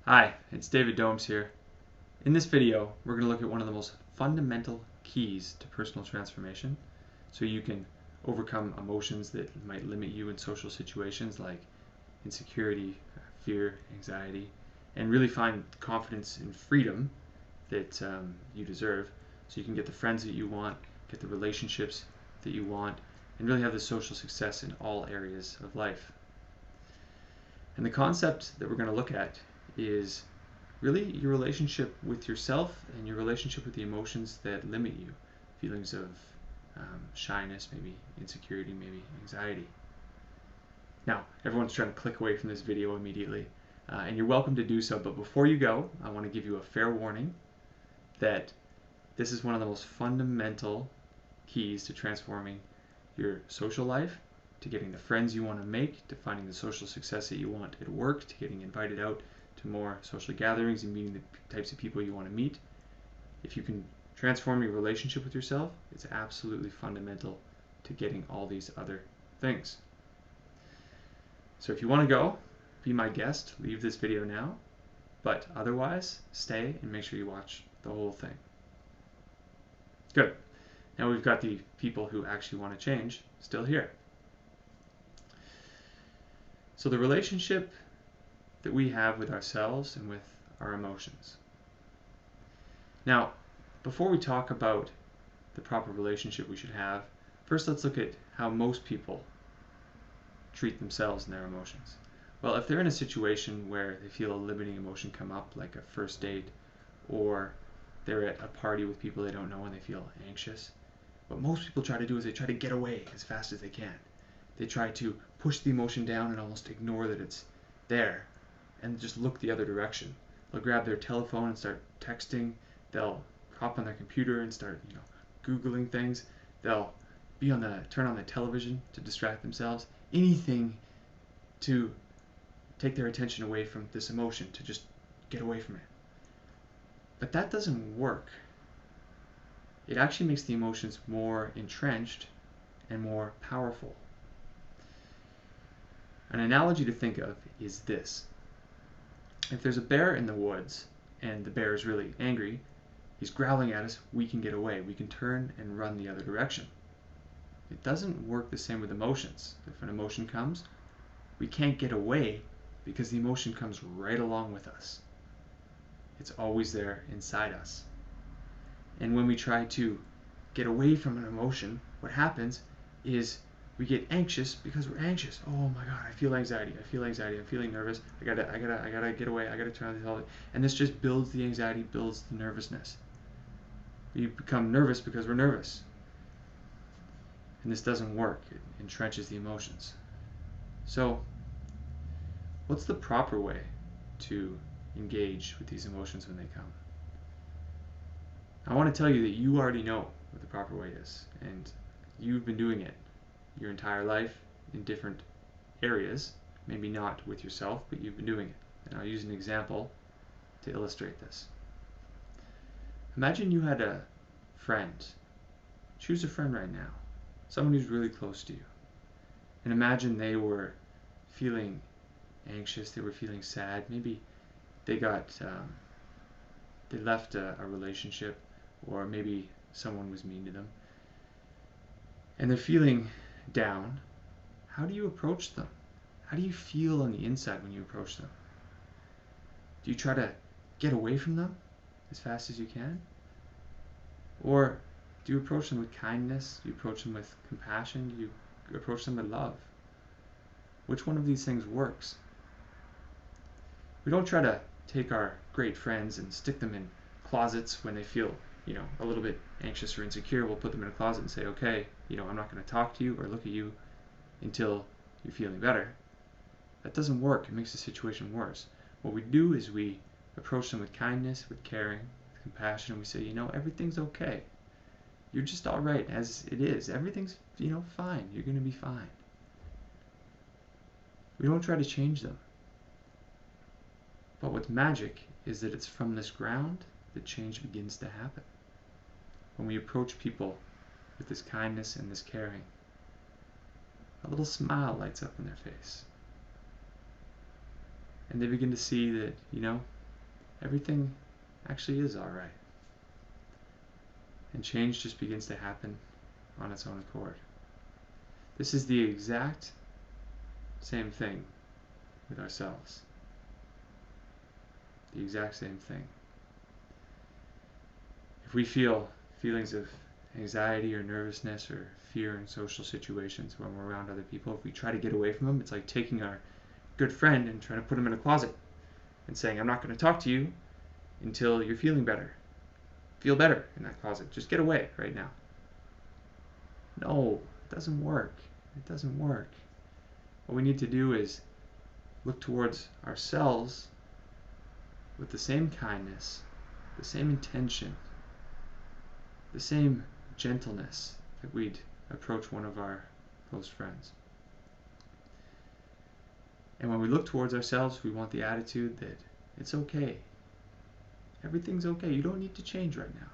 Hi, it's David Domes here. In this video, we're going to look at one of the most fundamental keys to personal transformation so you can overcome emotions that might limit you in social situations like insecurity, fear, anxiety, and really find confidence and freedom that you deserve so you can get the friends that you want, get the relationships that you want, and really have the social success in all areas of life. And the concept that we're going to look at is really your relationship with yourself and your relationship with the emotions that limit you. Feelings of shyness, maybe insecurity, maybe anxiety. Now, everyone's trying to click away from this video immediately, and you're welcome to do so, but before you go, I want to give you a fair warning that this is one of the most fundamental keys to transforming your social life, to getting the friends you want to make, to finding the social success that you want at work, to getting invited out to more social gatherings and meeting the types of people you want to meet. If you can transform your relationship with yourself, it's absolutely fundamental to getting all these other things. So if you want to go, be my guest, leave this video now, but otherwise, stay and make sure you watch the whole thing. Good. Now we've got the people who actually want to change still here. So the relationship that we have with ourselves and with our emotions. Now, before we talk about the proper relationship we should have, first let's look at how most people treat themselves and their emotions. Well, if they're in a situation where they feel a limiting emotion come up, like a first date, or they're at a party with people they don't know and they feel anxious, what most people try to do is they try to get away as fast as they can. They try to push the emotion down and almost ignore that it's there and just look the other direction. They'll grab their telephone and start texting. They'll hop on their computer and start, Googling things. They'll turn on the television to distract themselves. Anything to take their attention away from this emotion, to just get away from it. But that doesn't work. It actually makes the emotions more entrenched and more powerful. An analogy to think of is this. If there's a bear in the woods and the bear is really angry, he's growling at us, we can get away. We can turn and run the other direction. It doesn't work the same with emotions. If an emotion comes, we can't get away because the emotion comes right along with us. It's always there inside us. And when we try to get away from an emotion, what happens is we get anxious because we're anxious. Oh my God, I feel anxiety. I'm feeling nervous. I gotta get away. I gotta turn on the television. And this just builds the anxiety, builds the nervousness. We become nervous because we're nervous. And this doesn't work. It entrenches the emotions. So, what's the proper way to engage with these emotions when they come? I want to tell you that you already know what the proper way is, and you've been doing it your entire life in different areas, maybe not with yourself, but you've been doing it. And I'll use an example to illustrate this. Imagine you had a friend. Choose a friend right now, someone who's really close to you. And imagine they were feeling anxious, they were feeling sad, maybe they left a relationship, or maybe someone was mean to them, and they're feeling down. How do you approach them? How do you feel on the inside when you approach them? Do you try to get away from them as fast as you can? Or do you approach them with kindness? Do you approach them with compassion? Do you approach them with love? Which one of these things works? We don't try to take our great friends and stick them in closets when they feel a little bit anxious or insecure. We'll put them in a closet and say, okay, I'm not going to talk to you or look at you until you're feeling better. That doesn't work. It makes the situation worse. What we do is we approach them with kindness, with caring, with compassion, and we say, everything's okay. You're just all right as it is. Everything's, fine. You're going to be fine. We don't try to change them. But what's magic is that it's from this ground that change begins to happen. When we approach people with this kindness and this caring, a little smile lights up in their face. And they begin to see that, everything actually is alright. And change just begins to happen on its own accord. This is the exact same thing with ourselves. The exact same thing. If we feel feelings of anxiety or nervousness or fear in social situations when we're around other people, if we try to get away from them, it's like taking our good friend and trying to put him in a closet and saying, I'm not going to talk to you until you're feeling better. Feel better in that closet. Just get away right now. No, it doesn't work. It doesn't work. What we need to do is look towards ourselves with the same kindness, the same intention, the same gentleness that we'd approach one of our close friends. And when we look towards ourselves, we want the attitude that it's okay. Everything's okay. You don't need to change right now.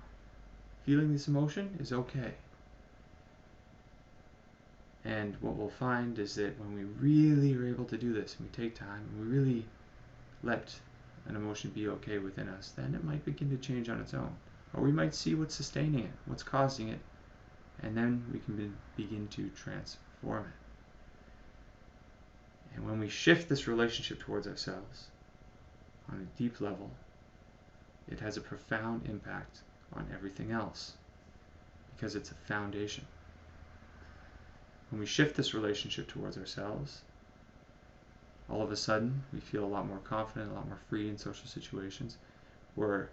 Feeling this emotion is okay. And what we'll find is that when we really are able to do this, and we take time, and we really let an emotion be okay within us, then it might begin to change on its own. Or we might see what's sustaining it, what's causing it, and then we can begin to transform it. And when we shift this relationship towards ourselves on a deep level, it has a profound impact on everything else because it's a foundation. When we shift this relationship towards ourselves, all of a sudden we feel a lot more confident, a lot more free in social situations. We're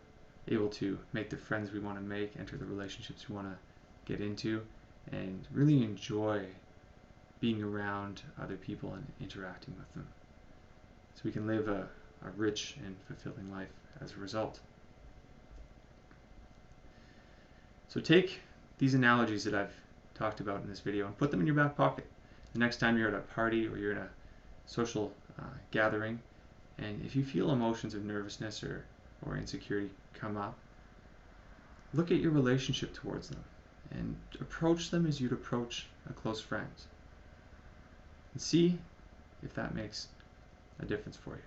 able to make the friends we want to make, enter the relationships we want to get into, and really enjoy being around other people and interacting with them. So we can live a rich and fulfilling life as a result. So take these analogies that I've talked about in this video and put them in your back pocket. The next time you're at a party or you're in a social gathering, and if you feel emotions of nervousness or insecurity come up, look at your relationship towards them and approach them as you'd approach a close friend. And see if that makes a difference for you.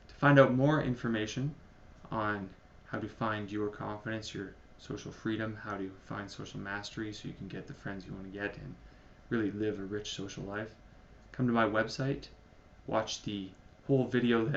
To find out more information on how to find your confidence, your social freedom, how to find social mastery so you can get the friends you want to get and really live a rich social life, come to my website, watch the whole video that